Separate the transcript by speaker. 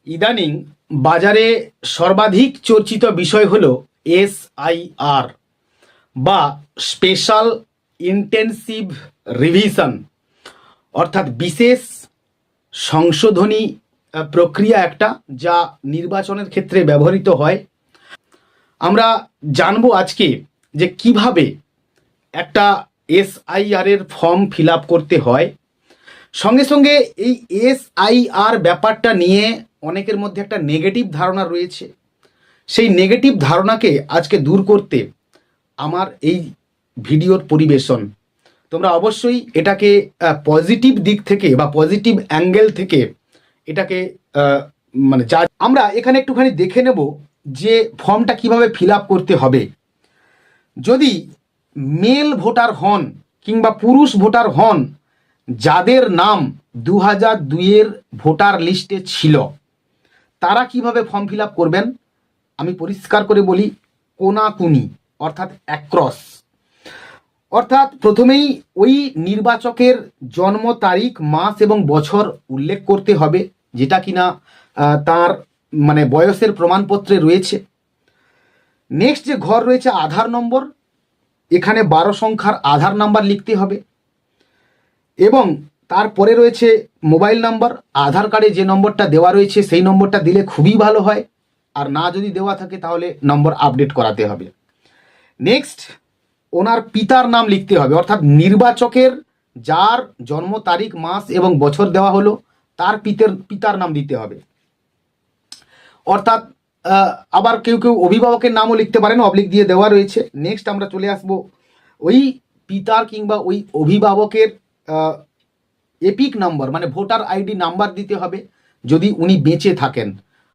Speaker 1: ইদানিং বাজারে সর্বাধিক চর্চিত বিষয় হলো এসআইআর বা স্পেশাল ইন্টেনসিভ রিভিশন, অর্থাৎ বিশেষ সংশোধনী প্রক্রিয়া একটা, যা নির্বাচনের ক্ষেত্রে ব্যবহৃত হয়। আমরা জানবো আজকে যে কিভাবে একটা এসআইআর এর ফর্ম ফিল আপ করতে হয়। সঙ্গে সঙ্গে এই এসআইআর ব্যাপারটা নিয়ে অনেকের মধ্যে একটা নেগেটিভ ধারণা রয়েছে। সেই নেগেটিভ ধারণাকে আজকে দূর করতে আমার এই ভিডিওর পরিবেশন। তোমরা অবশ্যই এটাকে পজিটিভ দিক থেকে বা পজিটিভ অ্যাঙ্গেল থেকে এটাকে যা আমরা এখানে একটুখানি দেখে নেব যে ফর্মটা কিভাবে ফিল আপ করতে হবে। যদি মেল ভোটার হন কিংবা পুরুষ ভোটার হন, যাদের নাম 2002-এর ভোটার লিস্টে ছিল, তারা কিভাবে ফর্ম ফিল আপ করবেন আমি পরিষ্কার করে বলি, কোনাকুনি অর্থাৎ অ্যাক্রস। অর্থাৎ প্রথমেই ওই নির্বাচকের জন্ম তারিখ, মাস এবং বছর উল্লেখ করতে হবে, যেটা কিনা তার বয়সের প্রমাণপত্রে রয়েছে। নেক্সট যে ঘর রয়েছে আধার নম্বর, এখানে 12 সংখ্যার আধার নাম্বার লিখতে হবে এবং তারপরে রয়েছে মোবাইল নাম্বার। আধার কার্ডে যে নম্বরটা দেওয়া রয়েছে সেই নম্বরটা দিলে খুবই ভালো হয়, আর না যদি দেওয়া থাকে তাহলে নম্বর আপডেট করাতে হবে। নেক্সট ওনার পিতার নাম লিখতে হবে, অর্থাৎ নির্বাচকের যার জন্ম তারিখ, মাস এবং বছর দেওয়া হলো তার পিতার নাম দিতে হবে। অর্থাৎ আবার কেউ কেউ অভিভাবকের নামও লিখতে পারেন, অবলিক দিয়ে দেওয়া রয়েছে। নেক্সট আমরা চলে আসব ওই পিতার কিংবা ওই অভিভাবকের epic number voter ID number দিতে হবে যদি উনি বেঁচে থাকেন,